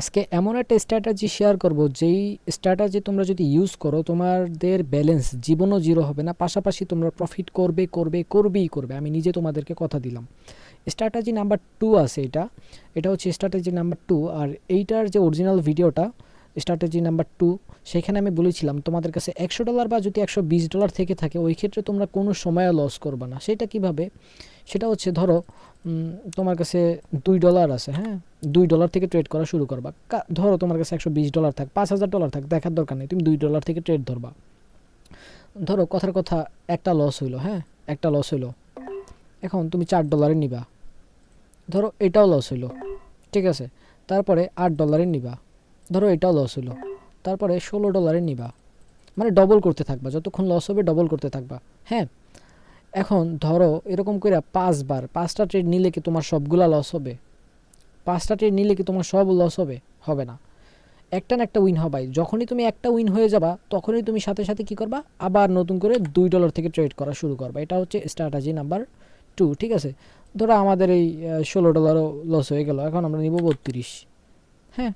আজকে এমন একটা স্ট্র্যাটেজি শেয়ার করব, যেই স্ট্র্যাটেজি তোমরা যদি ইউজ করো তোমাদের ব্যালেন্স জীবনও জিরো হবে না, পাশাপাশি তোমরা প্রফিট করবেই করবে। আমি নিজে তোমাদেরকে কথা দিলাম। স্ট্র্যাটেজি নাম্বার 2 আছে, এটা হচ্ছে স্ট্র্যাটেজি নাম্বার 2। আর এইটার যে অরিজিনাল ভিডিওটা স্ট্র্যাটেজি নাম্বার 2, সেখানে আমি বলেছিলাম তোমাদের কাছে $100 বা যদি $120 থেকে থাকে, ওই ক্ষেত্রে তোমরা কোনো সময় লস করবে না। সেটা কিভাবে? সেটা হচ্ছে ধরো তোমার কাছে $2 আছে, হ্যাঁ, $2 থেকে ট্রেড করা শুরু করবা। ধরো তোমার কাছে $120 থাক, $5000 থাক, দেখার দরকার নেই, তুমি $2 থেকে ট্রেড ধরবা। ধরো কথার কথা একটা লস হইলো, হ্যাঁ, একটা লস হইলো, এখন তুমি $4 নিবা। ধরো এটাও লস হইলো, ঠিক আছে, তারপরে $8 নিবা। ধরো এটাও লস হইলো, তারপরে $16 নিবা। মানে ডবল করতে থাকবা, যতক্ষণ লস হবে ডবল করতে থাকবা, হ্যাঁ। এখন ধরো এরকম করে 5টা ট্রেড নিলে কি তোমার সবগুলা লস হবে? 5টা ট্রেড নিলে কি তোমার সব লস হবে? হবে না। একটা না একটা উইন হবাই। যখনই তুমি একটা উইন হয়ে যাবা, তখনই তুমি সাথে সাথে কি করবা, আবার নতুন করে $2 থেকে ট্রেড করা শুরু করবা। এটা হচ্ছে স্ট্র্যাটেজি নাম্বার 2, ঠিক আছে। ধরো আমাদের এই $16 লস হয়ে গেল, এখন আমরা নিব 32, হ্যাঁ,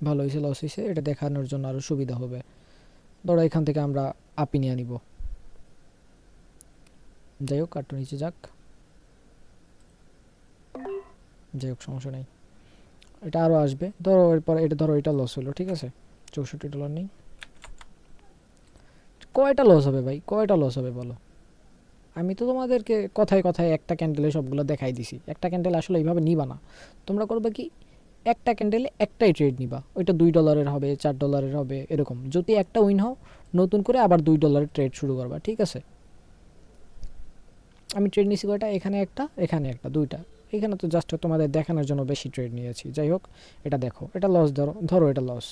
ভালো হয়েছে লস হয়েছে, এটা দেখানোর জন্য আরও সুবিধা হবে। ধরো এখান থেকে আমরা আপি নিয়ে নিব, যাই হোক কার্টুন নিচে যাক, যাই হোক সমস্যা নেই, এটা আরও আসবে। ধরো এরপর এটা, ধরো এটা লস হলো, ঠিক আছে, $64 নেই। কয়টা লস হবে ভাই, কয়টা লস হবে বলো? আমি তো তোমাদেরকে কথায় কথায় একটা ক্যান্ডেলে সবগুলো দেখাই দিছি। একটা ক্যান্ডেল আসলে এইভাবে নিবা না। তোমরা করবে কি, একটা ক্যান্ডেলে একটাই ট্রেড নিবা, ওইটা $2 হবে, $4 হবে, এরকম। যদি একটা উইন হও, নতুন করে আবার $2 ট্রেড শুরু করবা, ঠিক আছে। আমি ট্রেড নিয়েছি কয়টা, এখানে একটা, এখানে একটা, দুইটা। এখানে তো জাস্ট তোমাদের দেখানোর জন্য বেশি ট্রেড নিয়েছি। যাই হোক, এটা দেখো, এটা লস, ধরো এটা লস,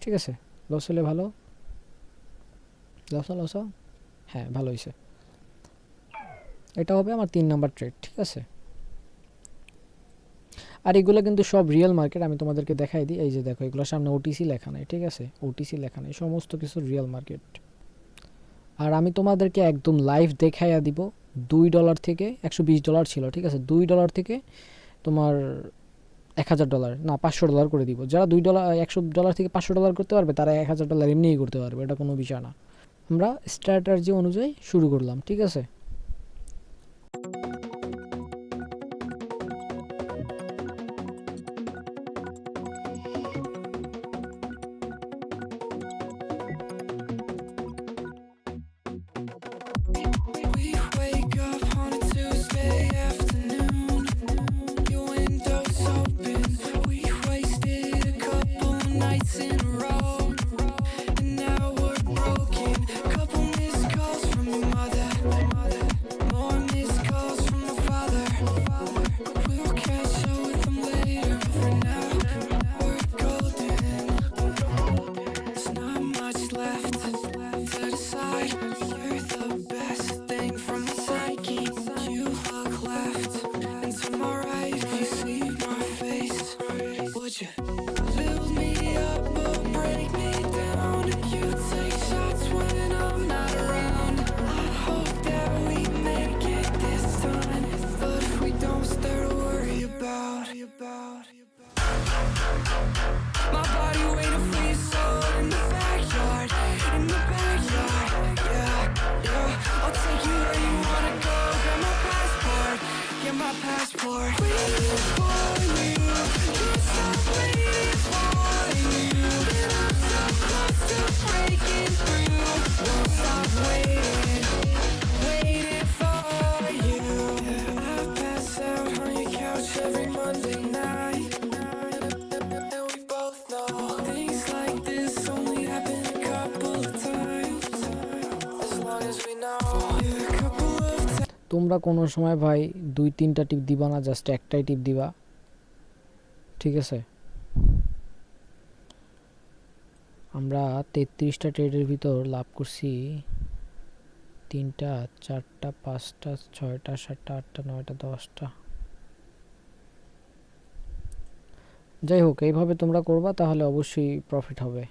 ঠিক আছে। লস হলে ভালো, লস, হ্যাঁ ভালো হয়েছে। এটা হবে আমার 3 নাম্বার ট্রেড, ঠিক আছে। আর এগুলো কিন্তু সব রিয়েল মার্কেট, আমি তোমাদেরকে দেখাই দিই। এই যে দেখো, এগুলোর সামনে ওটিসি লেখা নাই, ঠিক আছে, ওটিসি লেখা নাই, সমস্ত কিছু রিয়েল মার্কেট। আর আমি তোমাদেরকে একদম লাইভ দেখাইয়া দিব। $2 থেকে $120 ছিল, ঠিক আছে, $2 থেকে তোমার $1000 না $500 করে দিব। যারা $100 থেকে $500 করতে পারবে, তারা $1000 এমনিই করতে পারবে, এটা কোনো বিষয় না। আমরা স্ট্র্যাটেজি অনুযায়ী শুরু করলাম, ঠিক আছে। We wake up on a Tuesday afternoon. Your window's open. We wasted a couple nights in a row, and now we're broken. Couple missed calls from your mother, more missed calls from the father. We'll catch up with them later. For now, we're golden. There's not much left to decide. You're the best thing from my psyche. You look left and to my right. If you see my face, would you build me up or break me down? You take shots when I'm not around. I hope that we make it this time, but if we don't, start to worry about. My body waiting for your soul in the backyard, yeah. I'll take you where you wanna go. Grab my passport. Waiting for you, can't stop waiting for you. And I'm so close to breaking through. Won't stop waiting for you. I pass out on your couch every Monday night, and we both know things like this only happen a couple of times. As long as we know, yeah, a couple of times. তোমরা কোনো সময় ভাই 2-3টা টিপ দিবা না, just একটাই টিপ দিবা, ঠিক আছে। আমরা 33টা ট্রেডের ভিতর লাভ করছি 3টা, 4টা, 5টা, 6টা, 7টা, 8টা, 9টা, 10টা। যাই হোক, এইভাবে তোমরা করবা, তাহলে অবশ্যই প্রফিট হবে।